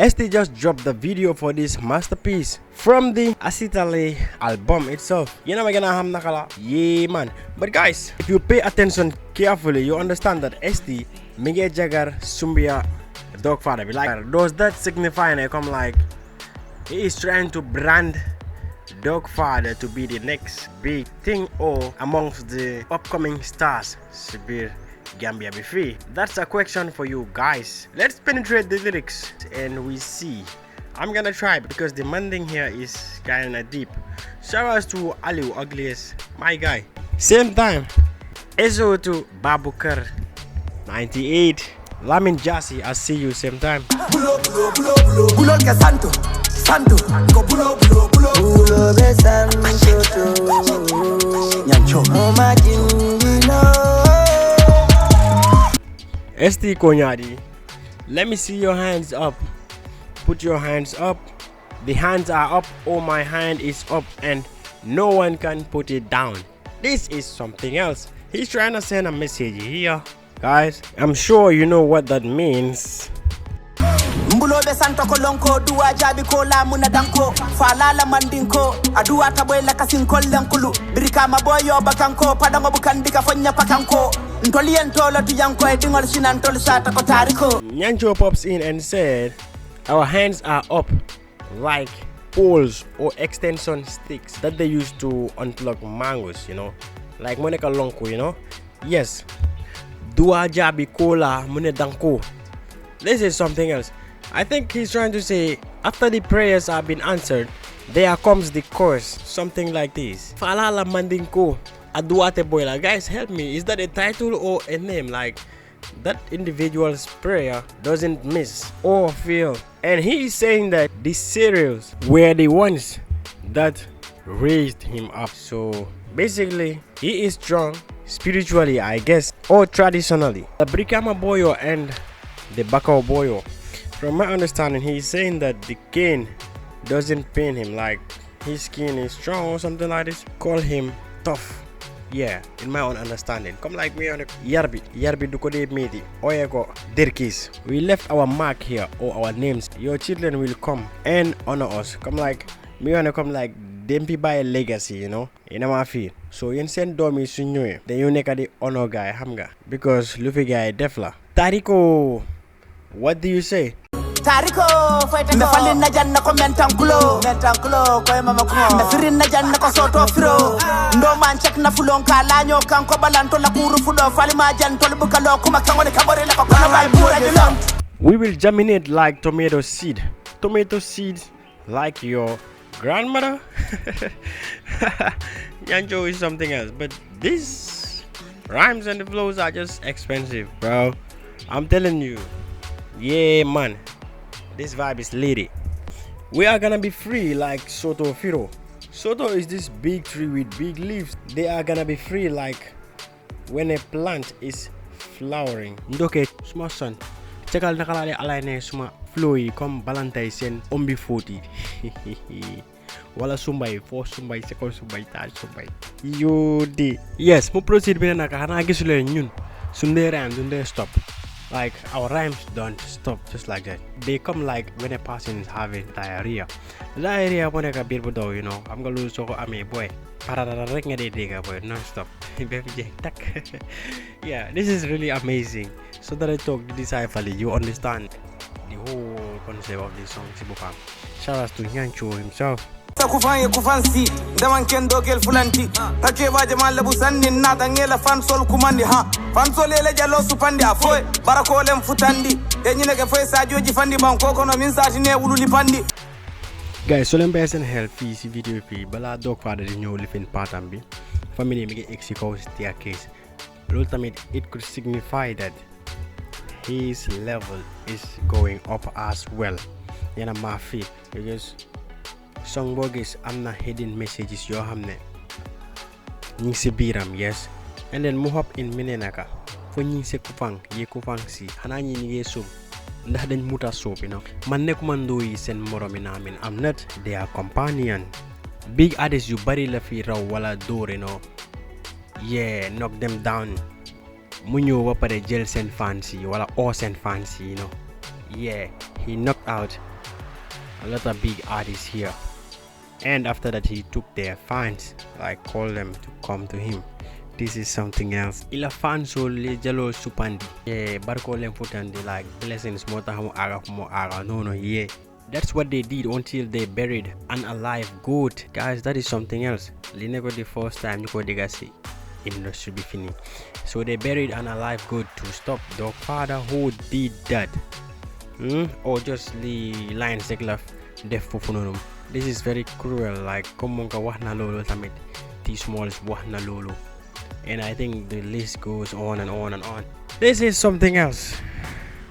ST just dropped the video for this masterpiece from the Asitale album itself. You know we're gonna have nakala. Yeah man. But guys, if you pay attention carefully, you understand that ST Mige Jagar Sumbia Dog Father be like, does that signify and come like he is trying to brand Dog Father to be the next big thing or amongst the upcoming stars Sibir Gambia be free? That's a question for you guys. Let's penetrate the lyrics and we see. I'm gonna try because the manding here is kinda deep. Shout out to Aliu Ugliest, my guy. Same time, SO to Babukar 98. Lamin Jassy, I see you same time. Santo, go bulo bulo bulo bulo be santo nyancho ST Konyadi, let me see your hands up. Put your hands up. The hands are up, or my hand is up and no one can put it down. This is something else. He's trying to send a message here, guys. I'm sure you know what that means. Mbulobe santo kolonko duwa jabi ko la muna danko falala mandinko aduwa taboy la kasin kollankulu birika maboyo bakanko padango bukandika fonya pakanko ntolien tolo tu yanko e dingol sinan tol sata ko tariko. Nyancho pops in and said our hands are up like poles or extension sticks that they use to unplug mangoes, you know, like moneka lonko, you know. Yes, duwa jabi ko la muna danko. This is something else. I think he's trying to say after the prayers have been answered, there comes the chorus, something like this. Falala mandinko aduate boila. Guys, help me. Is that a title or a name? Like that individual's prayer doesn't miss or fail. And he is saying that the cereals were the ones that raised him up. So basically, he is strong spiritually, I guess, or traditionally. The Brikama Boyo and the Bakao Boyo. From my understanding, he's saying that the cane doesn't pain him, like his skin is strong or something like this. Call him tough. Yeah, in my own understanding. Come like me on the Yarbi Dukode Medi, Oyego Dirkis. We left our mark here or our names. Your children will come and honor us. Come like me on the come like Dempi by a legacy, you know, in our field. So you send Domi Sunyo, then you neka the honor guy Hamga. Because Luffy guy Defla. Tariko, what do you say? Tariko fighter me falin na janna ko mentankulo ko mama ko me firin na janna ko soto firo ndo man check na fulon ka lanyo kan ko balanto la kuru fudo fali ma jan tol bukalo kuma kan woni kabore la ko kono bay bura dilon. We will germinate like tomato seed like your grandmother. Yanjo is something else, but these rhymes and the flows are just expensive, bro. I'm telling you. Yeah man, this vibe is lady. We are gonna be free like Soto Firo. Soto is this big tree with big leaves. They are gonna be free like when a plant is flowering. Ndoke small son. Checkal nakalale align suma flowy come balantay sen ombi 40. Wala sumbay for sumbay second sumbay third sumbay. Yodi. Yes, mo proceed bina naka hana gisule nyun. Sunde ram sunde stop. Like our rhymes don't stop just like that. They come like when a person is having diarrhea. Diarrhea when I get beer, you know. I'm gonna lose so I'm a boy. Boy non-stop. Yeah, this is really amazing. So that I talk decisively, you understand the whole concept of this song. Shout out to Nyancho himself. Kufanye kufansi ndaman kendo gel fulanti take waje malabu sanni nata ngela fansol kumandi ha fansol ele jalo supandi afoy barako lem futandi e nyine ke foy sajoji fandi banko kono min sati ne wululi pandi. Guys, so len besen help fi si video fi bala Dog Father di ñew lifin patam bi family mi ngi exiko staircase. Lol tamit it could signify that his level is going up as well. Yana ma fi because song bogis amna hidden messages yo xamne ñing ci biram, yes, and then mu hop in minenaka fo ñing ci kupang ye kupang si xana ñi ngi sum ndax dañ muta sopi no man nekuma ndoy sen moromi namin. I'm not their companion. Big artists yu bari la fi raw wala dore no, yeah, knock them down mu ñew ba pare jël sen fancy wala o sen fancy, you know. Yeah, he knocked out a lot of big artists here, and after that he took their fans, like called them to come to him. This is something else. Ila fans so le jalo supandi. Yeah, barko lem futandi, like blessings mota hamu ara no yeah. That's what they did until they buried an alive goat. Guys, that is something else. Linego the first time you go digasi industry be fini. So they buried an alive goat to stop the father who did that. Or just the line secular def fufunum. This is very cruel, like komonka wahna lolo tamit T small is wahna lolo. And I think the list goes on and on and on. This is something else.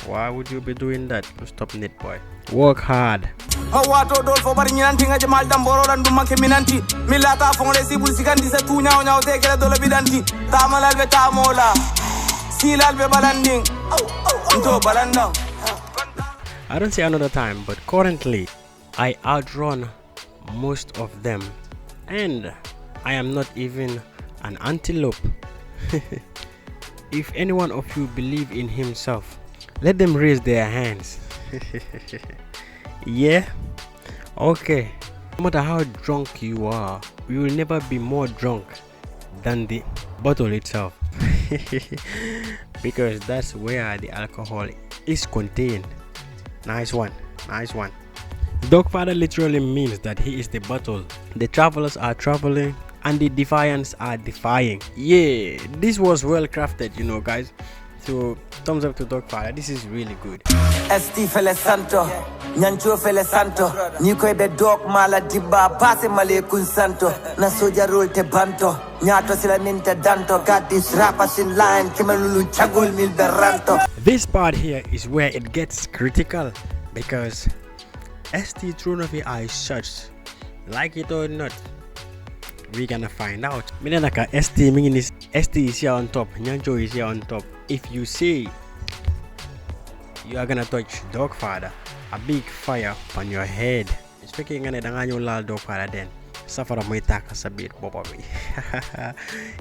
Why would you be doing that? Stop it, boy. Work hard. Mawato dol fo bari nyinanti nga jamal damboro dan dum manke minanti milata fon le sibul sikandi se tu nyaaw nyaaw te kala dolo bidanti tamalal be tamola silal be balanding ndo balanda. I don't say another time, but currently I outrun most of them, and I am not even an antelope. If any one of you believe in himself, let them raise their hands. Yeah, okay. No matter how drunk you are, you will never be more drunk than the bottle itself. Because that's where the alcohol is contained. Nice one, nice one. Dogfather literally means that he is the bottle. The travelers are traveling and the defiants are defying. Yeah, this was well crafted, you know, guys. So thumbs up to Dogfather. This is really good. Esti fele santo nyancho fele santo niko be dog mala diba passe male kun santo na soja roll te banto nyato sila ninte danto got these rappers in line kimalulu chagul mil berranto. This part here is where it gets critical, because ST Tronofi are such, like it or not, we gonna find out. Minanaka ST is here on top, Nyanjo is here on top. If you say you are gonna touch Dogfather, a big fire on your head. Speaking of danganyo lal Dogfather, then suffer mo itaka sa bit bobobi.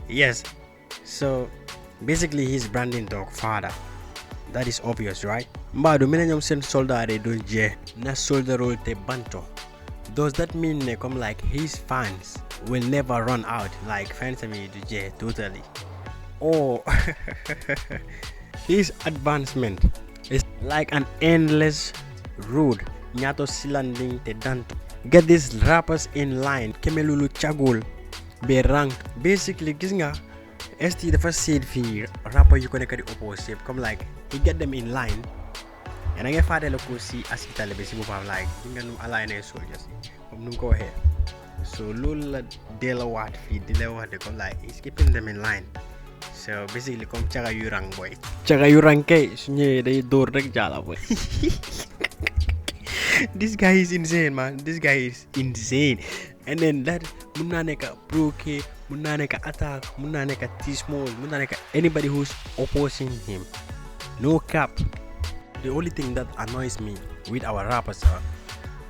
Yes, so basically he's branding Dogfather. That is obvious, right? Mbado minanyom sen soldare do je na soldaro te banto. Does that mean they come like his fans will never run out, like fans me do je totally? Or his advancement is like an endless road. Nyato silanding te danto. Get these rappers in line. Kemelulu chagul be ranked. Basically, gisnga ST the first seed fee rapper you connect the opposite. Come like he get them in line. And I get father loco see as Italy basic move like dinga align soldiers. Go ahead. So Lula Delawat feed Delawat they come like he's keeping them in line. So basically come chaga yurang boy. Chaga yurang ke sunye they door rek jala boy. This guy is insane, man. This guy is insane. And then that munaneka broke, munaneka attack, munaneka T-small, munaneka anybody who's opposing him. No cap. The only thing that annoys me with our rappers are,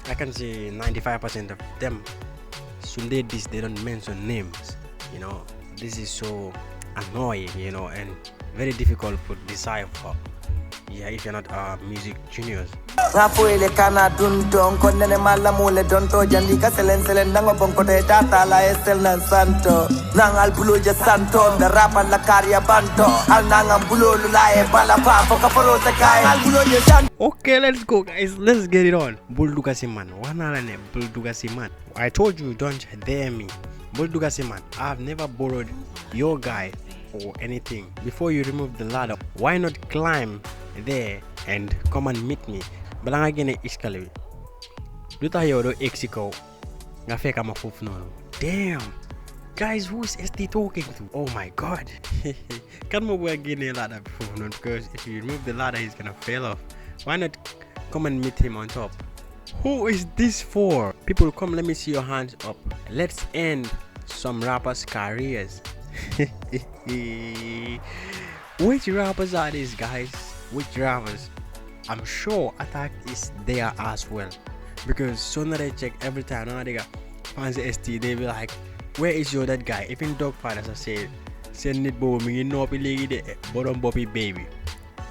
I can say 95% of them, Sunday this they don't mention names. You know, this is so annoying, you know, and very difficult to decipher. Yeah, if you're not music genius. Rafuele kana dunton konene malamule donto jandika selen nango bonkote tata la estel nan santo nangal buloja santo the rapa la caria banto al nangam bulolu la e bala pa foka porosa kai al buloja santo. Okay, let's go, guys. Let's get it on. Buldugasiman, wanalane Buldugasiman. I told you don't dare me. Buldugasiman, I've never borrowed your guy or anything. Before you remove the ladder, why not climb there and come and meet me? Balanga gene iskale luta yodo exiko nga feka ma fofu nono. Damn, guys, who's ST talking to? Oh my god. Can mo boy gene ladder before nono, because if you remove the ladder he's gonna fail off. Why not come and meet him on top? Who is this for? People, come, let me see your hands up. Let's end some rappers' careers. Which rappers are these, guys? Which rappers? I'm sure Attack is there as well, because soon they check every time now they got fans ST, they be like, where is your that guy? Even Dogfather as I said, send it boy me, you know, be the bottom Bobby baby.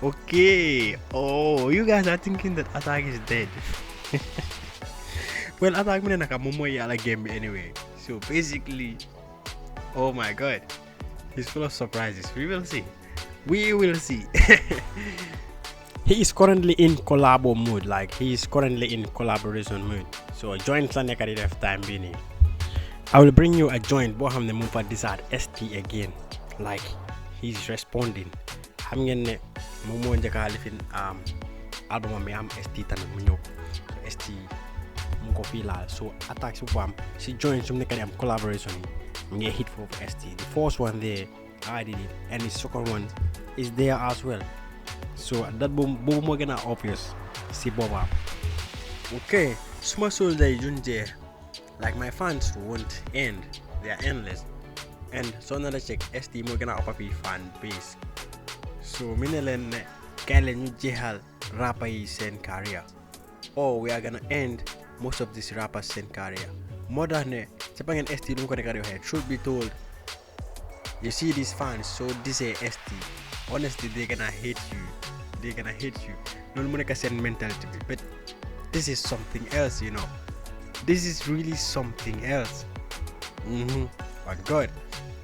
Okay. Oh, you guys are thinking that Attack is dead. Well, Attack muna nakamumoy yala Gambia anyway. So basically, oh my god, he's full of surprises. We will see. We will see. He is currently in collabo mood. Like he is currently in collaboration mood. So joint la nekk di def time bini. I will bring you a joint. Bo hamne mum fa decide ST again. Like he's responding. Xam ngeen ne moom moo njëkk a lifin album mi am ST tamit mu ñëw so ST mu ko fii laal so Attack si boppam si joint su mu nekk di am collaboration yi mu ngi hit for ST. The first one there I did it and the second one is there as well. So that boobu moo gën a obvious si boppam. Okay, suma soldier yi junjee like my fans won't end. They are endless. And so na la check ST moo gën a uppa fii fan base. So mine leen ne kaay leen ñu jeexal rapper yi seen career. Or we are gonna end most of these rappers seen career. Moo tax ne ca ngeen ST lu mu ko nekk di waxee truth be told, you see these fans so disee ST honestly they're gonna hate you. They're gonna hate you. Loolu mu nekk seen mentality bi but this is something else, you know. This is really something else. But God,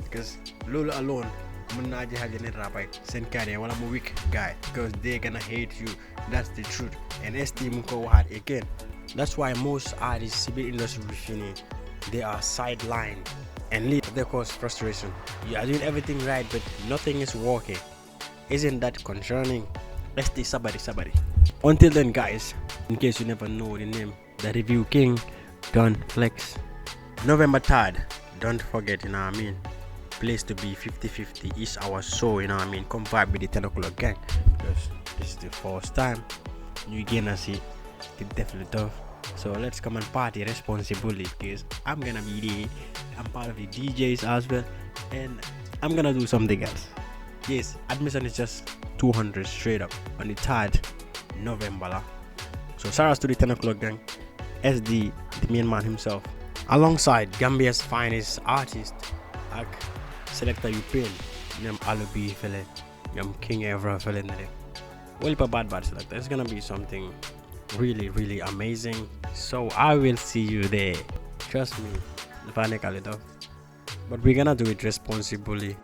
because loolu alone mën naa jeexal yeneen rapper seen career wala mu weak guy because they're gonna hate you. That's the truth. And ST mu ko waxaat again. That's why most artists in the industry they are sidelined and they cause frustration. You are doing everything right but nothing is working. Isn't that concerning? ST somebody. Until then guys, in case you never know the name, the Review King Don Flex. November 3rd, don't forget, you know what I mean, place to be 50-50 is our show, you know what I mean. Come vibe with the 10 o'clock gang because this is the first time you gonna see the definitely tough. So let's come and party responsibly because I'm gonna be there. I'm part of the DJs as well and I'm gonna do something else. Yes, admission is just 200 straight up on the 3rd November. So shout out to the 10 o'clock gang, SD, the main man himself, alongside Gambia's finest artist, ak selector you pin, them Alubi fele, them King Evra fele nade. Well, bad selector. It's gonna be something really amazing. So I will see you there. Trust me, but we're gonna do it responsibly.